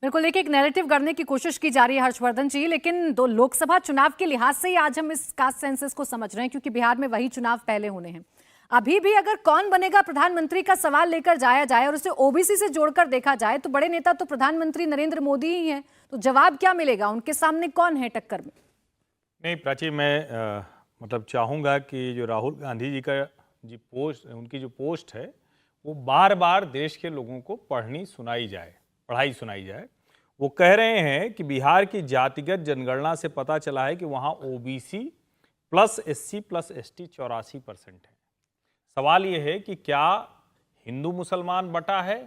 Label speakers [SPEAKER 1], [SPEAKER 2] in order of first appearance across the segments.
[SPEAKER 1] बिल्कुल, देखिए एक नैरेटिव गढ़ने की कोशिश की जा रही है हर्षवर्धन जी, लेकिन दो लोकसभा चुनाव के लिहाज से ही आज हम इस कास्ट सेंसस को समझ रहे हैं, क्योंकि बिहार में वही चुनाव पहले होने हैं। अभी भी अगर कौन बनेगा प्रधानमंत्री का सवाल लेकर जाया जाए और उसे ओबीसी से जोड़कर देखा जाए तो बड़े नेता तो प्रधानमंत्री नरेंद्र मोदी ही हैं। तो जवाब क्या मिलेगा, उनके सामने कौन है टक्कर में?
[SPEAKER 2] नहीं प्राची, मैं मतलब चाहूँगा कि जो राहुल गांधी जी का उनकी जो पोस्ट है वो बार बार देश के लोगों को पढ़ाई सुनाई जाए। वो कह रहे हैं कि बिहार की जातिगत जनगणना से पता चला है कि वहाँ OBC plus SC plus ST 84% है। सवाल ये है कि क्या हिंदू मुसलमान बटा है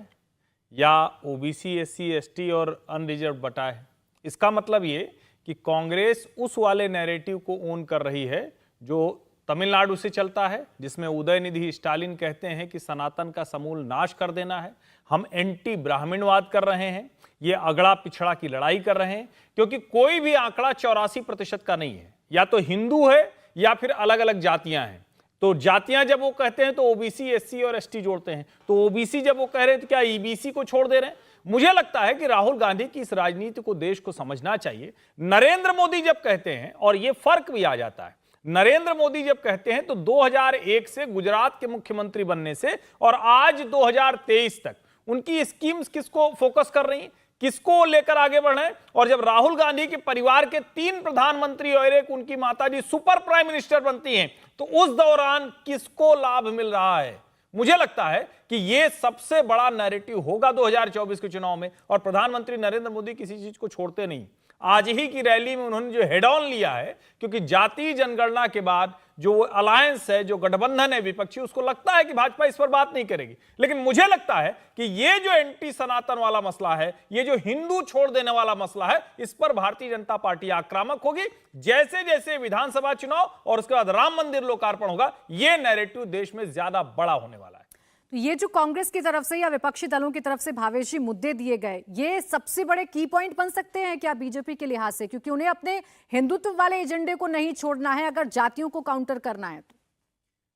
[SPEAKER 2] या ओबीसी एससी एसटी और अनरिजर्व बटा है। इसका मतलब ये कि कांग्रेस उस वाले नैरेटिव को ओन कर रही है जो तमिलनाडु से चलता है, जिसमें उदयनिधि स्टालिन कहते हैं कि सनातन का समूल नाश कर देना है। हम एंटी ब्राह्मणवाद कर रहे हैं, ये अगड़ा पिछड़ा की लड़ाई कर रहे हैं, क्योंकि कोई भी आंकड़ा 84% का नहीं है। या तो हिंदू है या फिर अलग अलग जातियां हैं। तो जातियां जब वो कहते हैं तो ओबीसी एससी और एसटी जोड़ते हैं, तो ओबीसी जब वो कह रहे हैं तो क्या ईबीसी को छोड़ दे रहे हैं। मुझे लगता है कि राहुल गांधी की इस राजनीति को देश को समझना चाहिए। नरेंद्र मोदी जब कहते हैं, और ये फर्क भी आ जाता है, नरेंद्र मोदी जब कहते हैं तो 2001 से गुजरात के मुख्यमंत्री बनने से और आज 2023 तक उनकी स्कीम्स किसको फोकस कर रही हैं, किसको लेकर आगे बढ़ रहे हैं। और जब राहुल गांधी के परिवार के 3 प्रधानमंत्री और एक उनकी माताजी सुपर प्राइम मिनिस्टर बनती हैं, तो उस दौरान किसको लाभ मिल रहा है। मुझे लगता है कि यह सबसे बड़ा नैरेटिव होगा 2024 के चुनाव में। और प्रधानमंत्री नरेंद्र मोदी किसी चीज को छोड़ते नहीं। आज ही की रैली में उन्होंने जो हेड ऑन लिया है, क्योंकि जातीय जनगणना के बाद जो अलायंस है, जो गठबंधन है विपक्षी, उसको लगता है कि भाजपा इस पर बात नहीं करेगी। लेकिन मुझे लगता है कि ये जो एंटी सनातन वाला मसला है, ये जो हिंदू छोड़ देने वाला मसला है, इस पर भारतीय जनता पार्टी आक्रामक होगी। जैसे जैसे विधानसभा चुनाव और उसके बाद राम मंदिर लोकार्पण होगा, ये नैरेटिव देश में ज्यादा बड़ा होने वाला है।
[SPEAKER 1] तो ये जो कांग्रेस की तरफ से या विपक्षी दलों की तरफ से भावेश जी मुद्दे दिए गए, ये सबसे बड़े की पॉइंट बन सकते हैं क्या बीजेपी के लिहाज से, क्योंकि उन्हें अपने हिंदुत्व वाले एजेंडे को नहीं छोड़ना है अगर जातियों को काउंटर करना है तो।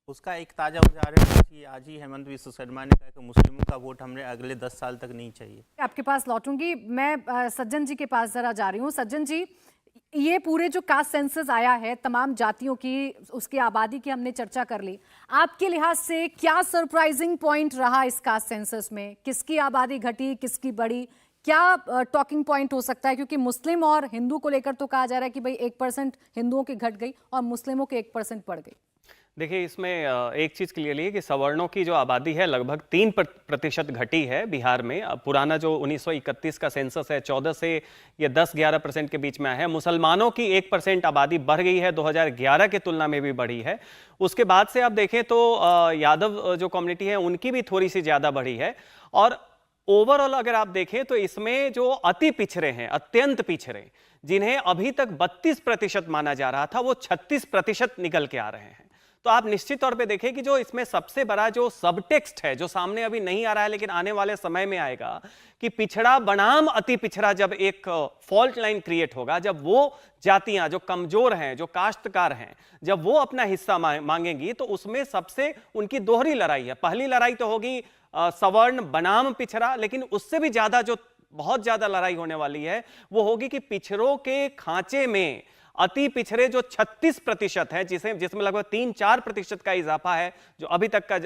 [SPEAKER 3] उसका एक ताजा उदाहरण आज ही हेमंत विश्व शर्मा ने कहा कि मुस्लिमों का वोट हमें अगले 10 साल तक नहीं चाहिए।
[SPEAKER 1] आपके पास लौटूंगी, मैं सज्जन जी के पास जरा जा रही हूँ। सज्जन जी, ये पूरे जो कास्ट सेंसस आया है, तमाम जातियों की, उसकी आबादी की हमने चर्चा कर ली। आपके लिहाज से क्या सरप्राइजिंग पॉइंट रहा इस कास्ट सेंसस में? किसकी आबादी घटी, किसकी बढ़ी? क्या टॉकिंग पॉइंट हो सकता है? क्योंकि मुस्लिम और हिंदू को लेकर तो कहा जा रहा है कि भाई 1% हिंदुओं की घट गई और मुस्लिमों के 1% बढ़ गई।
[SPEAKER 4] देखिए, इसमें एक चीज़ क्लियरली है कि सवर्णों की जो आबादी है लगभग 3% घटी है बिहार में। पुराना जो 1931 का सेंसस है 14 से ये 10-11% के बीच में है। मुसलमानों की 1% आबादी बढ़ गई है, 2011 के तुलना में भी बढ़ी है। उसके बाद से आप देखें तो यादव जो कम्युनिटी है उनकी भी थोड़ी सी ज़्यादा बढ़ी है। और ओवरऑल अगर आप देखें तो इसमें जो अति पिछड़े हैं, अत्यंत पिछड़े, जिन्हें अभी तक 32% माना जा रहा था, वो 36% निकल के आ रहे हैं। तो आप निश्चित तौर पे देखें कि जो इसमें सबसे बड़ा जो सबटेक्स्ट है, जो सामने अभी नहीं आ रहा है लेकिन आने वाले समय में आएगा, कि पिछड़ा बनाम अति पिछड़ा जब एक फॉल्ट लाइन क्रिएट होगा, जब वो जातियां जो कमजोर हैं, जो काश्तकार हैं, जब वो अपना हिस्सा मांगेंगी, तो उसमें सबसे उनकी दोहरी लड़ाई है। पहली लड़ाई तो होगी सवर्ण बनाम पिछड़ा, लेकिन उससे भी ज्यादा जो बहुत ज्यादा लड़ाई होने वाली है वो होगी कि पिछड़ों के खांचे में अति पिछड़े जो 36% है, जिसमें लगभग 3-4% का इजाफा है, जो अभी तक का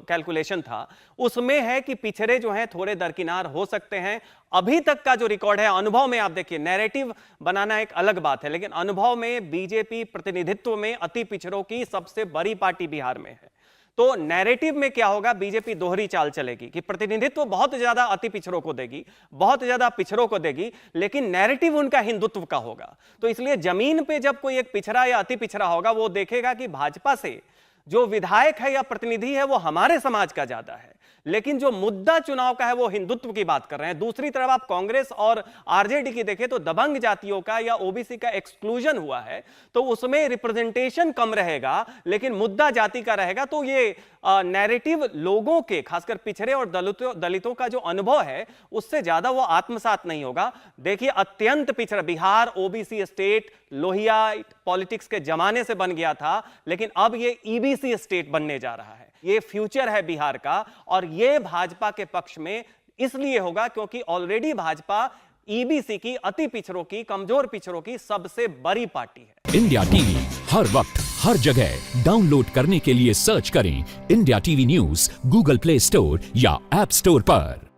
[SPEAKER 4] कैलकुलेशन था, उसमें है कि पिछड़े जो हैं थोड़े दरकिनार हो सकते हैं। अभी तक का जो रिकॉर्ड है, अनुभव में आप देखिए, नैरेटिव बनाना एक अलग बात है, लेकिन अनुभव में बीजेपी प्रतिनिधित्व में अति पिछड़ों की सबसे बड़ी पार्टी बिहार में है। तो नैरेटिव में क्या होगा, बीजेपी दोहरी चाल चलेगी कि प्रतिनिधित्व बहुत ज्यादा अति पिछड़ों को देगी, बहुत ज्यादा पिछड़ों को देगी, लेकिन नैरेटिव उनका हिंदुत्व का होगा। तो इसलिए जमीन पे जब कोई एक पिछड़ा या अति पिछड़ा होगा, वो देखेगा कि भाजपा से जो विधायक है या प्रतिनिधि है वो हमारे समाज का ज्यादा है, लेकिन जो मुद्दा चुनाव का है वो हिंदुत्व की बात कर रहे हैं। दूसरी तरफ आप कांग्रेस और आरजेडी की देखें तो दबंग जातियों का या ओबीसी का एक्सक्लूजन हुआ है, तो उसमें रिप्रेजेंटेशन कम रहेगा लेकिन मुद्दा जाति का रहेगा। तो ये नैरेटिव लोगों के, खासकर पिछड़े और दलितों का जो अनुभव है उससे ज्यादा वो आत्मसात नहीं होगा। देखिए, अत्यंत पिछड़ा Bihar OBC state Lohia politics के जमाने से बन गया था, लेकिन अब ये ईबीसी स्टेट बनने जा रहा है। ये फ्यूचर है बिहार का, और ये भाजपा के पक्ष में इसलिए होगा क्योंकि ऑलरेडी भाजपा ईबीसी की, अति पिछड़ों की, कमजोर पिछड़ों की सबसे बड़ी पार्टी है।
[SPEAKER 5] इंडिया टीवी हर वक्त हर जगह डाउनलोड करने के लिए सर्च करें India TV news Google play store या ऐप स्टोर पर।